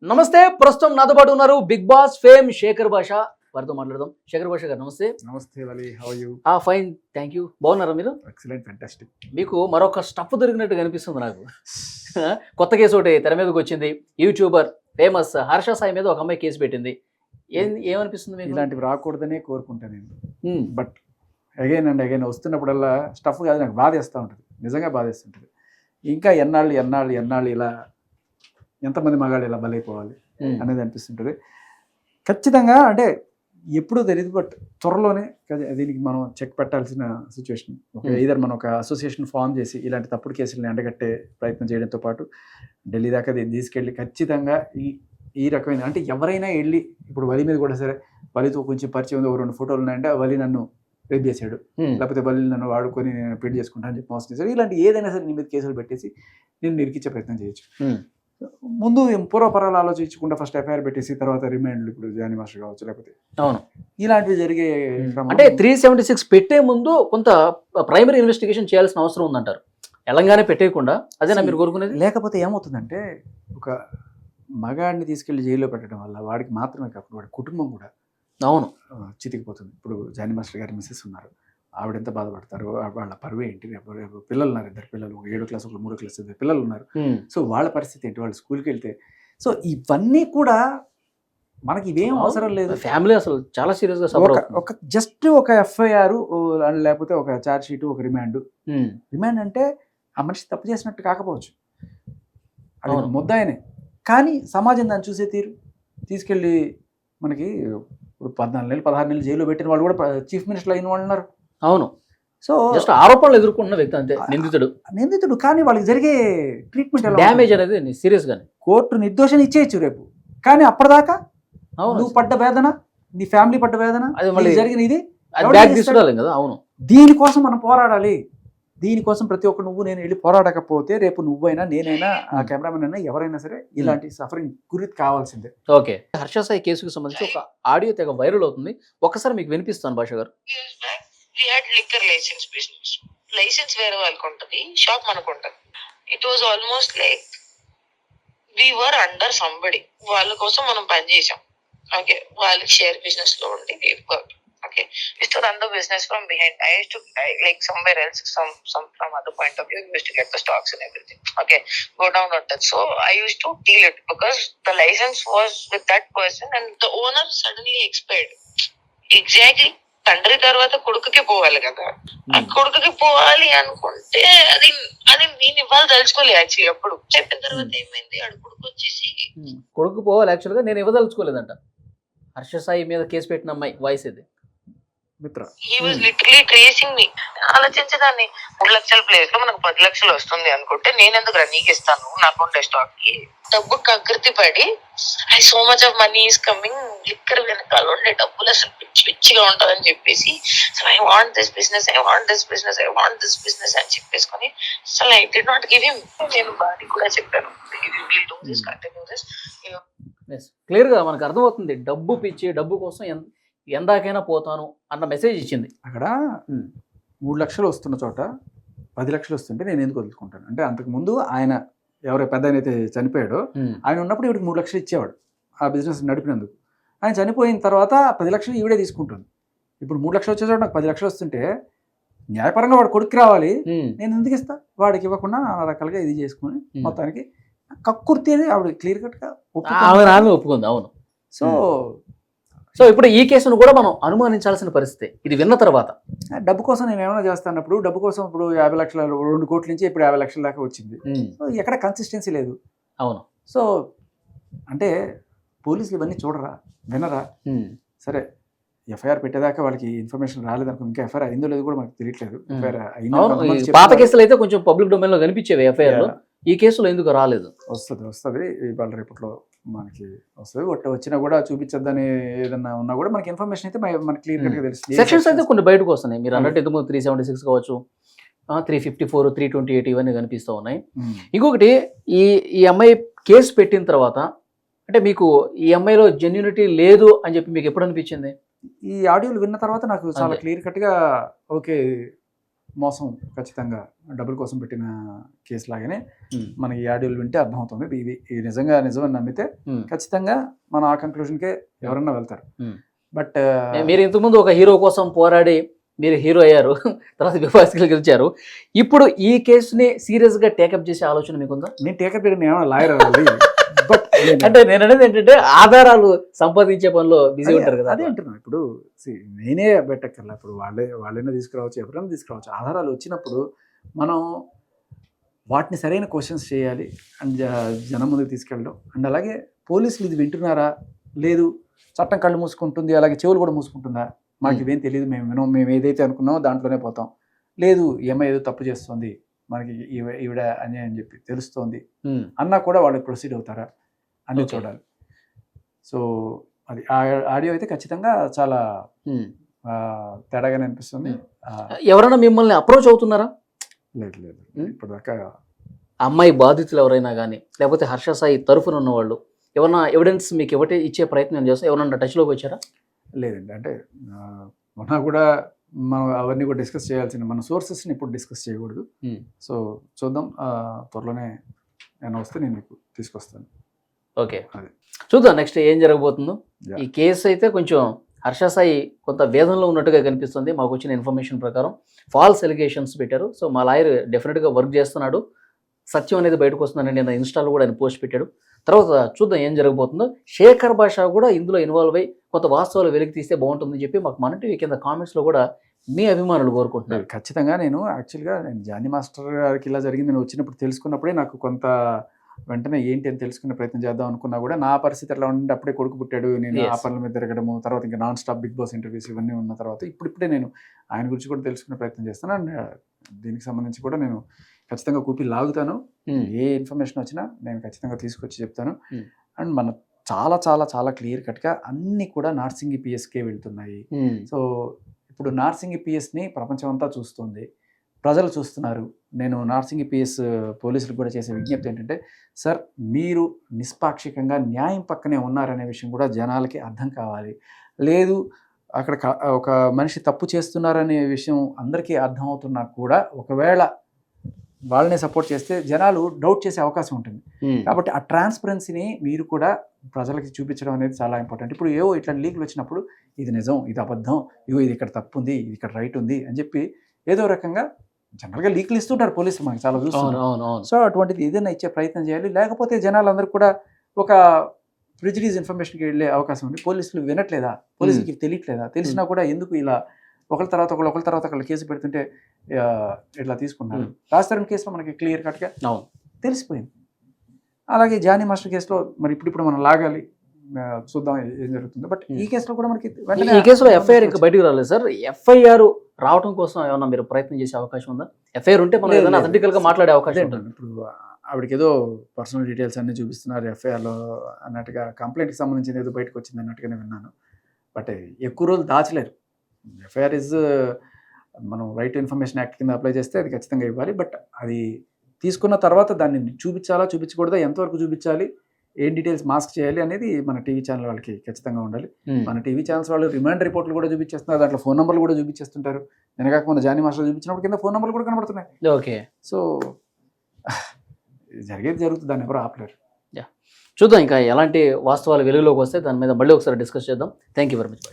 నమస్తే. ప్రస్తుతం నాతో పాటు ఉన్నారు బిగ్ బాస్ ఫేమ్ శేఖర్ భాష. వారితో మాట్లాడదాం. శేఖర్ భాష గారు నమస్తే. నమస్తే Wali, how you? Fine, thank you. బాగున్నారా మీరు? Excellent, fantastic. మీకు మరొక స్టఫ్ దొరికినట్టు కనిపిస్తుంది నాకు. కొత్త కేసు ఒకటి తెర మీదకి వచ్చింది. యూట్యూబర్ ఫేమస్ హర్ష సాయి మీద ఒక అమ్మాయి కేసు పెట్టింది. ఏమనిపిస్తుంది మీకు? ఇలాంటివి రాకూడదనే కోరుకుంటాను నేను. బట్ అగైన్ అండ్ అగైన్ వస్తున్నప్పుడల్లా స్టఫ్ కాదు, నాకు బాధేస్తూ ఉంటుంది, నిజంగా బాధేస్తుంటుంది. ఇంకా ఎన్నాళ్ళు ఇలా ఎంతమంది మగాళ్ళు ఇలా బలైపోవాలి అనేది అనిపిస్తుంటుంది. ఖచ్చితంగా అంటే ఎప్పుడూ తెలియదు, బట్ త్వరలోనే దీనికి మనం చెక్ పెట్టాల్సిన సిచ్యువేషన్. ఇదర్ మనం ఒక అసోసియేషన్ ఫామ్ చేసి ఇలాంటి తప్పుడు కేసులని ఎండగట్టే ప్రయత్నం చేయడంతో పాటు ఢిల్లీ దాకా దీన్ని తీసుకెళ్ళి ఖచ్చితంగా ఈ రకమైన అంటే ఎవరైనా వెళ్ళి ఇప్పుడు వలి మీద కూడా సరే, వలితో కొంచెం పరిచయం ఉంది, 2 ఫోటోలు ఉన్నాయంటే వలి నన్ను రేప్ చేశాడు, లేకపోతే వలి నన్ను వాడుకొని నేను పెళ్లి చేసుకుంటాను అని చెప్పి మోసం చేశాడు, ఇలాంటి ఏదైనా సరే నీ మీద కేసులు పెట్టేసి నేను నిరికించే ప్రయత్నం చేయొచ్చు. ముందు పూర్వపరాలు ఆలోచించకుండా ఫస్ట్ ఎఫ్ఐఆర్ పెట్టేసి తర్వాత రిమాండ్లు, ఇప్పుడు జానీ మాస్టర్ కావచ్చు, లేకపోతే అవును ఇలాంటివి జరిగే అంటే 376 పెట్టే ముందు కొంత ప్రైమరీ ఇన్వెస్టిగేషన్ చేయాల్సిన అవసరం ఉందంటారు. తెలంగాణ పెట్టేయకుండా అదేనా మీరు కోరుకునేది? లేకపోతే ఏమవుతుందంటే ఒక మగాడిని తీసుకెళ్లి జైల్లో పెట్టడం వల్ల వాడికి మాత్రమే కాకుండా వాడి కుటుంబం కూడా అవును చితికిపోతుంది. ఇప్పుడు జానీ మాస్టర్ గారి మిస్సెస్ ఉన్నారు, ఆవిడ ఎంత బాధపడతారు, వాళ్ళ పరువు ఏంటి, పిల్లలు ఉన్నారు, 2 పిల్లలు, 7వ క్లాస్ 3వ క్లాస్ 2 పిల్లలు ఉన్నారు. సో వాళ్ళ పరిస్థితి ఏంటి, వాళ్ళు స్కూల్కి వెళ్తే, సో ఇవన్నీ కూడా మనకి ఇవేం అవసరం లేదు. ఫ్యామిలీ అసలు చాలా సీరియస్ గా ఒక జస్ట్ ఒక ఎఫ్ఐఆర్ లేకపోతే ఒక ఛార్జ్ షీట్, ఒక రిమాండ్ అంటే ఆ మనిషి తప్పు చేసినట్టు కాకపోవచ్చు, అది ముద్దాయనే, కానీ సమాజం దాన్ని చూసే తీరు తీసుకెళ్ళి మనకి ఇప్పుడు 14 నెలలు 16 నెలలు జైల్లో పెట్టిన వాళ్ళు కూడా చీఫ్ మినిస్టర్ అయిన వాళ్ళు ఉన్నారు. అవును. సో జస్ట్ ఆరోపణలు ఎదుర్కొంటున్న వ్యక్తి అంతే, నిందితుడు. కానీ వాళ్ళకి జరిగే ట్రీట్మెంట్ డ్యామేజ్ అనేది సీరియస్ గానే కోర్టు నిర్దోషాన్ని ఇచ్చేయచ్చు రేపు, కానీ అప్పటిదాకా నువ్వు పడ్డ వేదన, నీ ఫ్యామిలీ పడ్డ వేదన, అది మళ్ళీ జరిగిన ఇది కదా. అవును, దీనికోసం మనం పోరాడాలి. దీనికోసం ప్రతి ఒక్కరు నువ్వు నేను వెళ్ళి పోరాడకపోతే రేపు నువ్వైనా నేనైనా ఆ కెమెరామెన్ అయినా ఎవరైనా సరే ఇలాంటి సఫరింగ్ గురి కావాల్సిందే. ఓకే, హర్ష సాయి కేసుకు సంబంధించి ఒక ఆడియో తెగ వైరల్ అవుతుంది, ఒక్కసారి మీకు వినిపిస్తాను భాష గారు. లైసెన్స్ వేరే వాళ్ళకి ఉంటుంది, షాప్ మనకు ఉంటుంది. It was almost like we were under somebody. వాళ్ళ కోసం మనం పనిచేసాం. ఓకే, వాళ్ళకి షేర్ బిజినెస్ లో ఉండి okay, we stood under business from behind. I used to like somewhere else, some from other point of view, we used to get the stocks and everything. Okay, go down on that. So I used to deal it because the license was with that person and the owner suddenly expired. Exactly. తండ్రి తర్వాత కొడుకుకి పోవాలి కదా, ఆ కొడుకుకి పోవాలి అనుకుంటే అది నేను ఇవాళ తలుచుకోలేదు యాక్చువల్లీ. అప్పుడు చెప్పిన తర్వాత ఏమైంది, ఆడు కొడుకు వచ్చేసి కొడుకు పోవాలి యాక్చువల్ గా నేను ఇవ్వదలుచుకోలేదంట. హర్ష సాయి మీద కేసు పెట్టిన అమ్మాయి వాయిస్ ఇది. he was literally tracing me. ఆలోచించేదాన్ని 3 లక్షల ప్లేస్ లో మనకు 10 లక్షలు వస్తుంది అనుకుంటే నేను ఎందుకు నీకు ఇస్తాను, నాకు ఉండే స్టాక్ కి డబ్బు కకృతి పడి I so much of money is coming, liquor వెనకాల ఉండే డబ్బులు అసలు పిచ్చిగా ఉంటుందని చెప్పేసి so I want this business అని చెప్పేసుకొని అసలు I did not give him. నేను బాడీ కూడా చెప్పాను, క్లియర్ గా మనకు అర్థమవుతుంది, డబ్బు పిచ్చి, డబ్బు కోసం ఎందాకైనా పోతాను అన్న మెసేజ్ ఇచ్చింది. అక్కడ 3 లక్షలు వస్తున్న చోట 10 లక్షలు వస్తుంటే నేను ఎందుకు వదులుకుంటాను అంటే, అంతకు ముందు ఆయన ఎవరో పెద్ద ఆయన అయితే చనిపోయాడో ఆయన ఉన్నప్పుడు ఈవిడికి 3 లక్షలు ఇచ్చేవాడు ఆ బిజినెస్ నడిపినందుకు. ఆయన చనిపోయిన తర్వాత 10 లక్షలు ఈవిడే తీసుకుంటుంది. ఇప్పుడు 3 లక్షలు వచ్చే చోట నాకు 10 లక్షలు వస్తుంటే న్యాయపరంగా వాడు కొడుకు రావాలి, నేను ఎందుకు ఇస్తా? వాడికి ఇవ్వకుండా రకాలుగా ఇది చేసుకుని మొత్తానికి కక్కుర్తి అని ఆవిడ క్లియర్ కట్ గా ఒప్పుకుంది. అవును. సో ఇప్పుడు ఈ కేసును కూడా మనం అనుమానించాల్సిన పరిస్థితి ఇది విన్న తర్వాత. డబ్బు కోసం నేను ఏమైనా చేస్తానప్పుడు, డబ్బు కోసం ఇప్పుడు 50 లక్షల 2 కోట్ల నుంచి ఇప్పుడు 50 లక్షల దాకా వచ్చింది. సో ఎక్కడ కన్సిస్టెన్సీ లేదు. అవును. సో అంటే పోలీసులు ఇవన్నీ చూడరా, వినరా? సరే, ఎఫ్ఐఆర్ పెట్టేదాకా వాళ్ళకి ఇన్ఫర్మేషన్ రాలేదనుకో, ఇంకా ఎఫ్ఐఆర్ అయిందో లేదో కూడా మనకు తెలియట్లేదు. పాత కేసులు అయితే కొంచెం పబ్లిక్ డొమైన్ లో కనిపించేవి ఎఫ్ఐఆర్, ఈ కేసులో ఎందుకు రాలేదు? వస్తుంది ఇవాళ రేపట్లో మనకి వస్తుంది. వచ్చినా కూడా చూపించద్దని ఏదన్నా ఉన్నా కూడా మనకి ఇన్ఫర్మేషన్ అయితే మనకి క్లియర్ కట్ గా తెలుస్తుంది. సెక్షన్స్ అయితే కొన్ని బయటకు వస్తున్నాయి. మీరు అన్నట్టు ఇంతకు 376 కావచ్చు, 354, 328 ఇవన్నీ కనిపిస్తూ ఉన్నాయి. ఇంకొకటి ఈ అమ్మాయి కేసు పెట్టిన తర్వాత అంటే మీకు ఈ అమ్మాయిలో జెన్యూనిటీ లేదు అని చెప్పి మీకు ఎప్పుడు అనిపించింది? ఈ ఆడియోలు విన్న తర్వాత నాకు చాలా క్లియర్ కట్ గా ఓకే, మోసం ఖచ్చితంగా డబ్బుల కోసం పెట్టిన కేసు లాగానే మనకి ఈ ఆడియోలు వింటే అర్థమవుతుంది. ఇది నిజంగా నిజమని నమ్మితే ఖచ్చితంగా మనం ఆ కంక్లూజన్కే ఎవరన్నా వెళ్తారు. బట్ మీరు ఇంతకుముందు ఒక హీరో కోసం పోరాడి మీరు హీరో అయ్యారు, తర్వాత బిగ్ గెలిచారు. ఇప్పుడు ఈ కేసుని సీరియస్ గా టేకప్ చేసే ఆలోచన మీకుందా? నేను టేకప్ చేయడం ఏమైనా లాయర్ అవ్వాలి. బట్ అంటే నేను అనేది ఏంటంటే ఆధారాలు సంపాదించే పనిలో బిజీ ఉంటారు కదా. అదే అంటున్నాను. ఇప్పుడు నేనే పెట్టక్కర్లా, ఇప్పుడు వాళ్ళైనా తీసుకురావచ్చు, ఎవరైనా తీసుకురావచ్చు. ఆధారాలు వచ్చినప్పుడు మనం వాటిని సరైన క్వశ్చన్స్ చేయాలి అండ్ జనం ముందుకు తీసుకెళ్ళడం. అండ్ అలాగే పోలీసులు ఇది వింటున్నారా లేదు, చట్టం కళ్ళు మూసుకుంటుంది అలాగే చెవులు కూడా మూసుకుంటుందా, మాకు ఇవేం తెలియదు, మేము ఏదైతే అనుకున్నామో దాంట్లోనే పోతాం, లేదు ఈమె ఏదో తప్పు చేస్తుంది, మనకి ఈవిడ అన్యాయం అని చెప్పి తెలుస్తోంది అన్నా కూడా వాళ్ళు ప్రొసీడ్ అవుతారా అని చూడాలి. సో అది ఆడియో అయితే ఖచ్చితంగా చాలా తేడాగానే అనిపిస్తుంది. ఎవరైనా మిమ్మల్ని అప్రోచ్ అవుతున్నారా? లేదు ఇప్పుడు దాకా అమ్మాయి బాధితులు ఎవరైనా కానీ లేకపోతే హర్ష సాయి తరఫున ఉన్నవాళ్ళు ఏమన్నా ఎవిడెన్స్ మీకు ఒకటి ఇచ్చే ప్రయత్నం చేస్తే ఎవరన్నా టచ్లోకి వచ్చారా? లేదండి. అంటే మొన్న కూడా మనం అవన్నీ కూడా డిస్కస్ చేయాల్సింది, మన సోర్సెస్ని ఇప్పుడు డిస్కస్ చేయకూడదు. సో చూద్దాం, త్వరలోనే నేను వస్తే నేను మీకు తీసుకొస్తాను. ఓకే, చూద్దాం నెక్స్ట్ ఏం జరగబోతుందో. ఈ కేసు అయితే కొంచెం హర్ష సాయి కొంత వేదనలో ఉన్నట్టుగా కనిపిస్తుంది మాకు వచ్చిన ఇన్ఫర్మేషన్ ప్రకారం. ఫాల్స్ ఎలిగేషన్స్ పెట్టారు. సో మా లాయర్ డెఫినెట్గా వర్క్ చేస్తున్నాడు, సత్యం అనేది బయటకు వస్తుందని నేను ఇన్స్టాలో కూడా ఆయన పోస్ట్ పెట్టాడు. తర్వాత చూద్దాం ఏం జరగబోతుందో. శేఖర్ భాష కూడా ఇందులో ఇన్వాల్వ్ అయ్యి కొంత వాస్తవాలు వెలికి తీస్తే బాగుంటుందని చెప్పి మాకు మన టీవీ కింద కామెంట్స్లో కూడా మీ అభిమానులు కోరుకుంటున్నారు. ఖచ్చితంగా నేను జానీ మాస్టర్ గారికి ఇలా జరిగింది నేను వచ్చినప్పుడు తెలుసుకున్నప్పుడే నాకు కొంత వెంటనే ఏంటి అని తెలుసుకునే ప్రయత్నం చేద్దాం అనుకున్నా కూడా నా పరిస్థితి ఎట్లా ఉంటే అప్పుడే కొడుకు పుట్టాడు, నేను ఆ పనుల మీద తిరగడము, తర్వాత ఇంకా non stop Bigg Boss interviews ఇవన్నీ ఉన్న తర్వాత ఇప్పుడే నేను ఆయన గురించి కూడా తెలుసుకునే ప్రయత్నం చేస్తాను. అండ్ దీనికి సంబంధించి కూడా నేను ఖచ్చితంగా కూపి లాగుతాను. ఏ ఇన్ఫర్మేషన్ వచ్చినా నేను ఖచ్చితంగా తీసుకొచ్చి చెప్తాను. అండ్ మన చాలా చాలా చాలా క్లియర్ కట్గా అన్నీ కూడా నార్సింగి పిఎస్కే వెళ్తున్నాయి. సో ఇప్పుడు నార్సింగి పిఎస్ని ప్రపంచం అంతా చూస్తుంది, ప్రజలు చూస్తున్నారు. నేను నార్సింగి పిఎస్ పోలీసులకు కూడా చేసే విజ్ఞప్తి ఏంటంటే, సార్ మీరు నిష్పాక్షికంగా న్యాయం పక్కనే ఉన్నారనే విషయం కూడా జనాలకి అర్థం కావాలి. లేదు అక్కడ ఒక మనిషి తప్పు చేస్తున్నారనే విషయం అందరికీ అర్థమవుతున్నా కూడా ఒకవేళ వాళ్ళనే సపోర్ట్ చేస్తే జనాలు డౌట్ చేసే అవకాశం ఉంటుంది. కాబట్టి ఆ ట్రాన్స్పరెన్సీని మీరు కూడా ప్రజలకి చూపించడం అనేది చాలా ఇంపార్టెంట్. ఇప్పుడు ఏవో ఇట్లా లీకులు వచ్చినప్పుడు ఇది నిజం, ఇది అబద్ధం, ఇగో ఇది ఇక్కడ తప్పు ఉంది, ఇది ఇక్కడ రైట్ ఉంది అని చెప్పి ఏదో రకంగా జనరల్గా లీకులు ఇస్తుంటారు పోలీసులు, మనకి చాలా చూస్తున్నాం. సో అటువంటిది ఏదైనా ఇచ్చే ప్రయత్నం చేయాలి. లేకపోతే జనాలందరూ కూడా ఒక ప్రిజుడీస్ ఇన్ఫర్మేషన్కి వెళ్ళే అవకాశం ఉంది. పోలీసులు వినట్లేదా, పోలీసులకి తెలియట్లేదా, తెలిసినా కూడా ఎందుకు ఇలా ఒకరి తర్వాత ఒకళ్ళు కేసు పెడుతుంటే ఇట్లా తీసుకున్నారు. రాజస్థాన్ కేసులో మనకి క్లియర్ కట్గా తెలిసిపోయింది. అలాగే జానీ మాస్టర్ కేసులో మరి ఇప్పుడు మనం లాగాలి, చూద్దాం ఏం జరుగుతుంది. బట్ ఈ కేసులో కూడా మనకి ఈ కేసులో ఎఫ్ఐఆర్ ఇంకా బయటకు రాలేదు సార్. ఎఫ్ఐఆర్ రావడం కోసం ఏమన్నా మీరు ప్రయత్నం చేసే అవకాశం ఉందా? ఎఫ్ఐఆర్ ఉంటే మనం ఏదైనా అథెంటికల్ గా మాట్లాడే అవకాశం ఉంటుంది. ఇప్పుడు ఆవిడకి ఏదో పర్సనల్ డీటెయిల్స్ అన్ని చూపిస్తున్నారు ఎఫ్ఐఆర్లో అన్నట్టుగా, కంప్లైంట్కి సంబంధించింది ఏదో బయటకు వచ్చింది అన్నట్టుగానే విన్నాను. బట్ ఎక్కువ రోజులు దాచలేరు. ఎఫ్ఐఆర్ ఇస్ మనం రైట్ టు ఇన్ఫర్మేషన్ యాక్ట్ కింద అప్లై చేస్తే అది ఖచ్చితంగా ఇవ్వాలి. బట్ అది తీసుకున్న తర్వాత దాన్ని చూపించాలా చూపించకూడదా, ఎంతవరకు చూపించాలి, ఏం డీటెయిల్స్ మాస్క్ చేయాలి అనేది మన టీవీ ఛానల్ వాళ్ళకి ఖచ్చితంగా ఉండాలి. మన టీవీ ఛానల్స్ వాళ్ళు రిమాండ్ రిపోర్ట్లు కూడా చూపించేస్తున్నారు, దాంట్లో ఫోన్ నెంబర్లు కూడా చూపించేస్తుంటారు. నేను కాక మన జానీ మాస్టర్ చూపించినప్పుడు కింద ఫోన్ నెంబర్లు కూడా కనబడుతున్నాయి. ఓకే, సో జరిగేది జరుగుతుంది, దాన్ని ఎవరు ఆపలేరు. చూద్దాం ఇంకా ఎలాంటి వాస్తవాలు వెలుగులోకి వస్తే దాని మీద మళ్ళీ ఒకసారి డిస్కస్ చేద్దాం. Thank you very much.